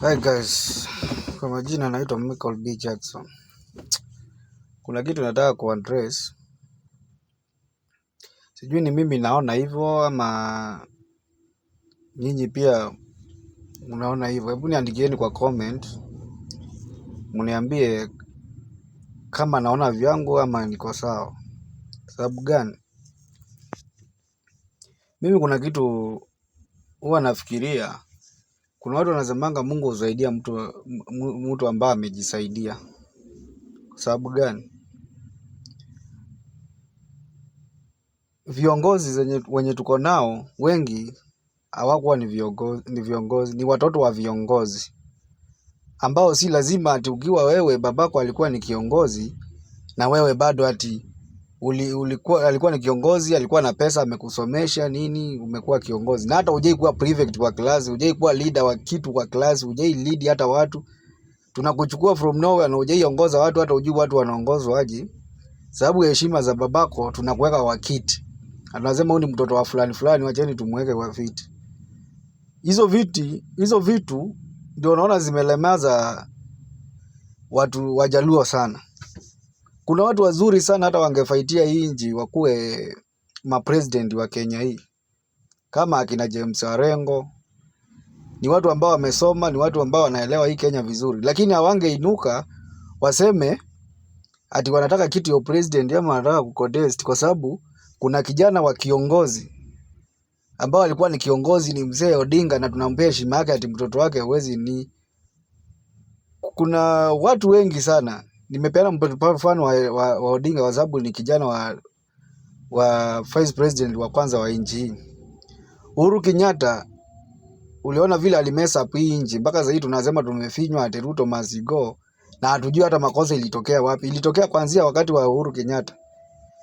Hi guys, kwa majina naitwa Michael B. Jackson. Kuna kitu nataka kuaddress. Sijui ni mimi naona hivyo ama nyinyi pia mnaona hivyo. Hebu niandikieni kwa comment. Mniambie kama naona vyangu ama niko sawa. Sababu gani? Mimi kuna kitu huwa nafikiria. Kuna watu wanasemanga Mungu husaidia mtu ambaye amejisaidia. Sababu gani? Viongozi wenye tuko nao wengi hawakuwa ni viongozi, ni watoto wa viongozi ambao si lazima ati ukiwa wewe babako alikuwa ni kiongozi na wewe bado ati alikuwa ni kiongozi, alikuwa na pesa, amekusomesha nini, umekuwa kiongozi. Na hata hujai kuwa prefect kwa class, hujai kuwa leader wa kitu kwa class, hujai lead hata watu. Tunakuchukua from nowhere na hujai ongoza watu, hata hujui watu wanaongozwa aje. Sababu heshima za babako tunakuweka kwa kiti. Anasema huyu ni mtoto wa fulani fulani, wacheni tumweke kwa viti. Hizo vitu ndio naona zimelemaza watu wajaluo sana. Kuna watu wazuri sana hata wangefaitia hii nchi wakuwe mapresident wa Kenya hii. Kama akina James Arengo, ni watu ambao wamesoma, ni watu ambao wanaelewa hii Kenya vizuri. Lakini hawangeinuka waseme ati wanataka kiti ya president ama wanataka kucontest kwa sababu kuna kijana wa kiongozi ambao alikuwa ni kiongozi, ni mzee Odinga, na tunampea heshima yake ati mtoto wake hawezi ni. Kuna watu wengi sana. Nimepeana mfano wa Odinga kwa sababu ni kijana wa vice president wa kwanza wa nchi hii. Uhuru Kenyatta, uliona vile alimesa up hii nchi, mpaka sasa hivi tunasema tumefinywa ati Ruto must go, na hatujui hata makosa ilitokea wapi. Ilitokea kuanzia wakati wa Uhuru Kenyatta.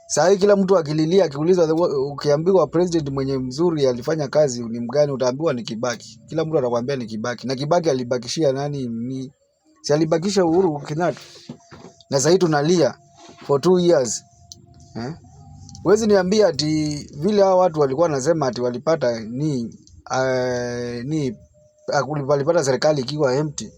Sasa hivi kila mtu akililia, akiuliza, ukiambiwa president mwenye mzuri alifanya kazi ni mgani, utaambiwa ni Kibaki. Kila mtu atakwambia ni Kibaki. Na Kibaki alibakishia nani? Si alibakisha Uhuru Kenyatta. Na sasa hivi tunalia for 2 years. Huwezi niambia ati vile hao watu walikuwa wanasema ati walipata walipata serikali ikiwa empty,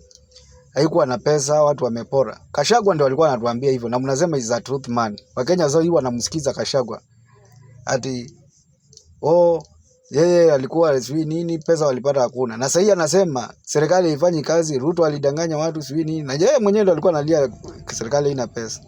haikuwa na pesa, watu wamepora. Kashagwa ndio walikuwa wanatuambia hivyo, na mnasema is a truth man. Wakenya sasa hivi wanamsikiza Kashagwa ati yeye alikuwa sijui nini, pesa walipata hakuna. Na sasa anasema serikali haifanyi kazi, Ruto alidanganya watu sijui nini, na yeye mwenyewe ndo alikuwa analia serikali haina pesa.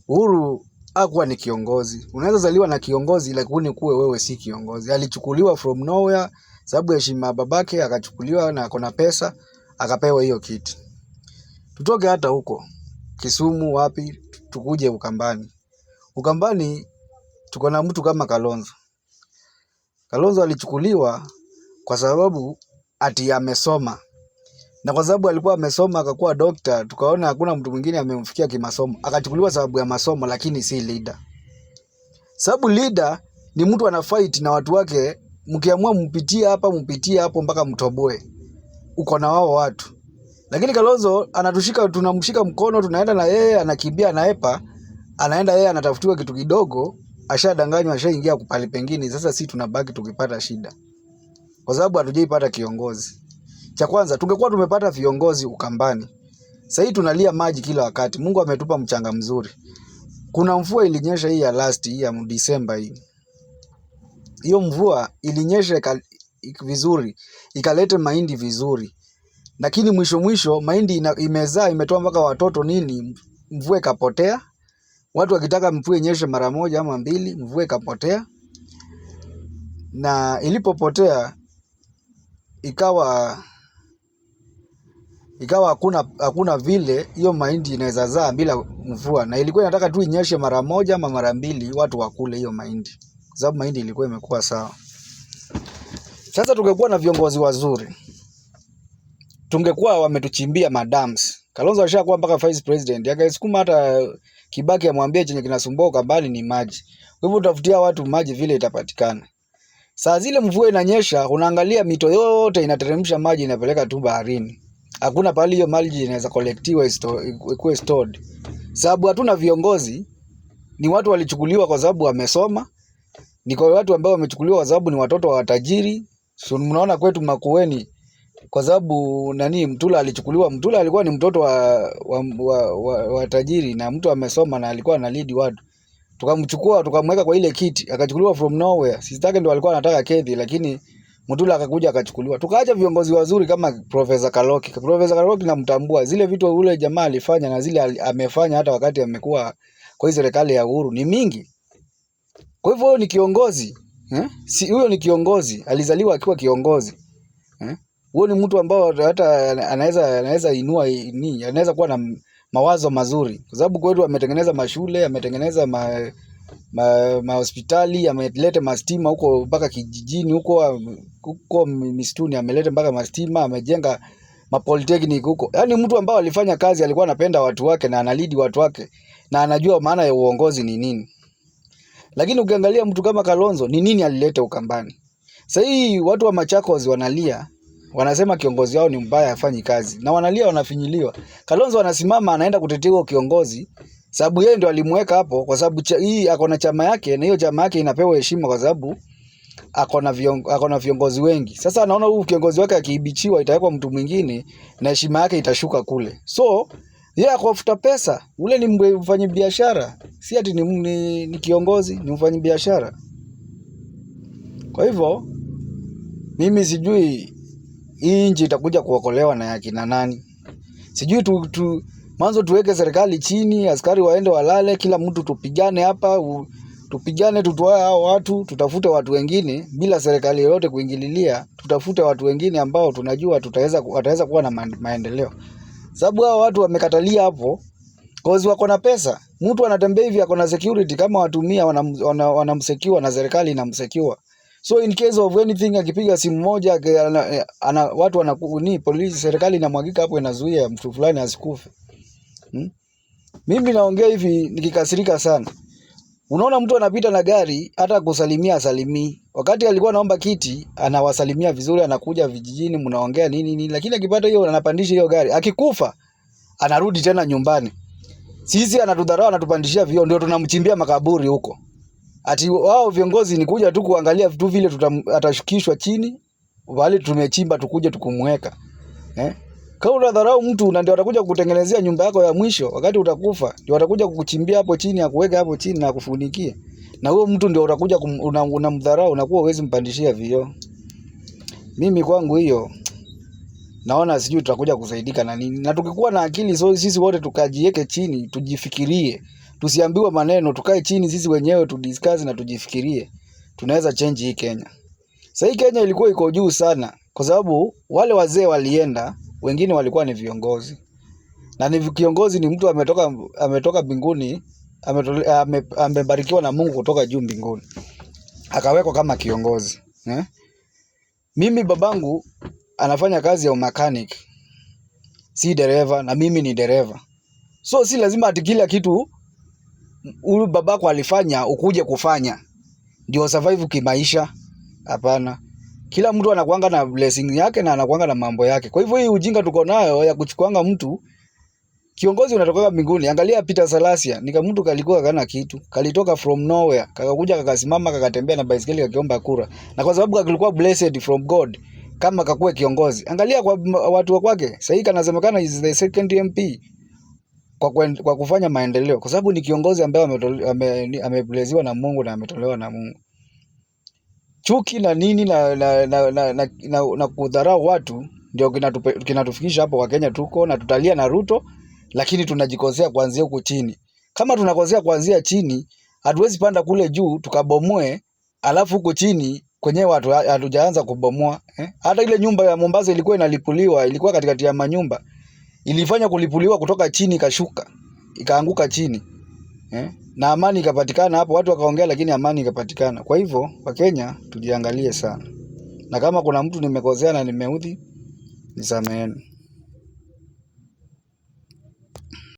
Uhuru hakuwa ni kiongozi. Unaweza zaliwa na kiongozi lakini kuwe wewe si kiongozi. Alichukuliwa from nowhere sababu heshima babake, akachukuliwa na akona pesa, akapewa hiyo kiti. Tutoke hata huko Kisumu wapi, tukuje Ukambani. Ukambani tuko na mtu kama Kalonzo. Kalonzo alichukuliwa kwa sababu ati amesoma. Na kwa sababu alikuwa amesoma akakuwa doctor, tukaona hakuna mtu mwingine amemfikia kimasomo. Akachukuliwa sababu ya masomo, lakini si leader. Sababu leader ni mtu ana fight na watu wake, mkiamua mpitie hapa mpitie hapo mpaka mtoboe. Uko na wao watu. Lakini Kalonzo anatushika, tunamshika mkono, tunaenda na yeye, anakimbia anaepa, anaenda yeye anatafutiwa kitu kidogo, ashadanganywa, ashaingia kupali pengine. Sasa sisi tunabaki tukipata shida. Kwa sababu hatujaipata kiongozi. Cha kwanza tungekuwa tumepata viongozi Ukambani. Sasa hivi tunalia maji kila wakati. Mungu ametupa mchanga mzuri. Kuna mvua ilinyesha hii ya last hii ya December hii. Hiyo mvua ilinyesha vizuri, ikaleta mahindi vizuri. Lakini mwisho mahindi imezaa, imetoa mpaka watoto nini, mvua ikapotea. Watu wakitaka mvua inyeshe mara moja ama mbili, mvua ikapotea. Na ilipopotea ikawa hakuna vile hiyo mahindi inaweza zaa bila mvua, na ilikuwa inataka tu inyeshe mara moja ama mara mbili watu wakule hiyo mahindi, kwa sababu mahindi ilikuwa imekuwa sawa. Sasa tungekuwa na viongozi wazuri, tungekuwa wametuchimbia madams. Kalonzo ashakuwa mpaka vice president, akaisukuma hata Kibaki amwambie chenye kinasumbua Ukambani ni maji. Kwa hivyo utafutia watu maji vile itapatikana. Saa zile mvua inanyesha, unaangalia mito yote inateremsha maji inapeleka tu baharini. Hakuna pale hiyo maji inaweza collectiwa ikuwe stored. Sababu hatuna viongozi, ni watu walichukuliwa kwa sababu wamesoma, ni kwa watu ambao wamechukuliwa kwa sababu ni watoto wa tajiri. So mnaona kwetu Makueni kwa sababu nani, Mtula alichukuliwa. Mtula alikuwa ni mtoto wa tajiri na mtu amesoma na alikuwa ana lead watu. Tukamchukua tukamweka kwa ile kiti, akachukuliwa from nowhere. Sisi take ndio alikuwa anataka Kethi, lakini Mtula akakuja akachukuliwa. Tukaacha viongozi wazuri kama Professor Kaloki. Professor Kaloki namtambua. Zile vitu ule jamaa alifanya na zile amefanya hata wakati amekuwa kwa hii serikali ya Uhuru ni mingi. Kwa hivyo ni kiongozi, si huyo ni kiongozi, alizaliwa akiwa kiongozi. Huyo ni mtu ambao hata anaweza inua ni, anaweza kuwa na mawazo mazuri. Kwa sababu kwetu ametengeneza mashule, ametengeneza hospitali, ameleta mastima huko mpaka kijijini huko mistuni, ameleta mpaka mastima, amejenga polytechnic huko. Yaani mtu ambao alifanya kazi, alikuwa anapenda watu wake na analidi watu wake na anajua maana ya uongozi ni nini. Lakini ukiangalia mtu kama Kalonzo ni nini alileta Ukambani? Sasa hii watu wa Machakos wanalia, wanasema kiongozi wao ni mbaya, hafanyi kazi. Na wanalia wanafinyiliwa. Kalonzo anasimama anaenda kutetea huo kiongozi sababu yeye ndio alimweka hapo, kwa sababu hii ako na chama yake na hiyo chama yake inapewa heshima kwa sababu ako na viongozi wengi. Sasa anaona huyu kiongozi wake akiibichiwa itawekwa mtu mwingine na heshima yake itashuka kule. So yeye akafuta pesa. Ule ni mfanyabiashara. Si ati ni kiongozi, ni mfanyabiashara. Kwa hivyo mimi sijui hii nchi itakuja kuokolewa na yakina nani. Sijui mwanzo tuweke serikali chini, askari waende walale, kila mtu tupigane hapa, tupigane tutoe hao watu, tutafute watu wengine bila serikali yoyote kuingililia, tutafute watu wengine ambao tunajua wataweza kuwa na maendeleo. Sababu hao watu wamekatalia hapo cause wako na pesa. Mtu anatembea hivi ako na security, kama watumia wanamsecure na serikali inamsecure. So in case of anything akipiga simu moja watu wanakuni polisi, serikali inamwagika hapo, inazuia mtu fulani asikufe. Mimi naongea hivi nikikasirika sana. Unaona mtu anapita na gari hata kusalimia salimii. Wakati alikuwa anaomba kiti anawasalimia vizuri, anakuja vijijini mnaongea nini, lakini akipata hiyo anapandisha hiyo gari. Akikufa anarudi tena nyumbani. Sisi anatudharau, anatupandishia vio, ndio tunamchimbia makaburi huko. Ati wao viongozi ni kuja tu kuangalia vitu vile atashukishwa chini, wale tumechimba tukuje tukumweka. Kama unadharau mtu na ndio atakuja kukutengenezea nyumba yako ya mwisho wakati utakufa, ndio atakuja kukuchimbia hapo chini, akuweka hapo chini na kufunikia. Na huyo mtu ndio utakuja unamdharau, unakuwa huwezi mpandishia vio. Mimi kwangu hiyo naona sijui tutakuja kusaidika na nini. Na tukikuwa na akili sisi wote tukajiweke chini, tujifikirie. Tusiambiwe maneno, tukae chini sisi wenyewe tudiscuss na tujifikirie. Tunaweza change hii Kenya. Sasa hii Kenya ilikuwa iko juu sana kwa sababu wale wazee walienda, wengine walikuwa ni viongozi. Na ni kiongozi ni mtu ametoka mbinguni, amebarikiwa na Mungu kutoka juu mbinguni. Akawekwa kama kiongozi. Mimi babangu anafanya kazi ya mechanic. Si dereva na mimi ni dereva. So si lazima ati kila kitu huyu babako alifanya ukuje kufanya ndio survive kimaisha. Hapana. Kila mtu anakuanga na blessing yake na anakuanga na mambo yake. Kwa hivyo hii ujinga tuko nayo ya kuchukuanga mtu kiongozi unatoka mbinguni. Angalia Peter Salasia, nika mtu kalikuwa kana kitu. Kalitoka from nowhere, kakakuja kakasimama kakatembea na baisikeli kakiomba kura. Na kwa sababu alikuwa blessed from God kama kakuwe kiongozi. Angalia kwa watu wa kwake. Sasa hii kanasemekana is the second MP kwa kufanya maendeleo kwa sababu ni kiongozi ambaye amebleziwa na Mungu na ametolewa na Mungu. Chuki na nini na kudharau watu ndio kinatufikisha hapo. Wakenya tuko na tutalia na Ruto, lakini tunajikosea kuanzia huko chini. Kama tunakosea kuanzia chini, hatuwezi panda kule juu tukabomoe, alafu huko chini kwenye watu hatujaanza kubomoa. Hata ile nyumba ya Mombasa ilikuwa inalipuliwa, ilikuwa katikati ya manyumba. Ilifanya kulipuliwa kutoka chini ikashuka, ikaanguka chini. Na amani ikapatikana hapo, watu wakaongea lakini amani ikapatikana. Kwa hivyo Wakenya tujiangalie sana. Na kama kuna mtu nimekosea na nimeudhi, nisameheni.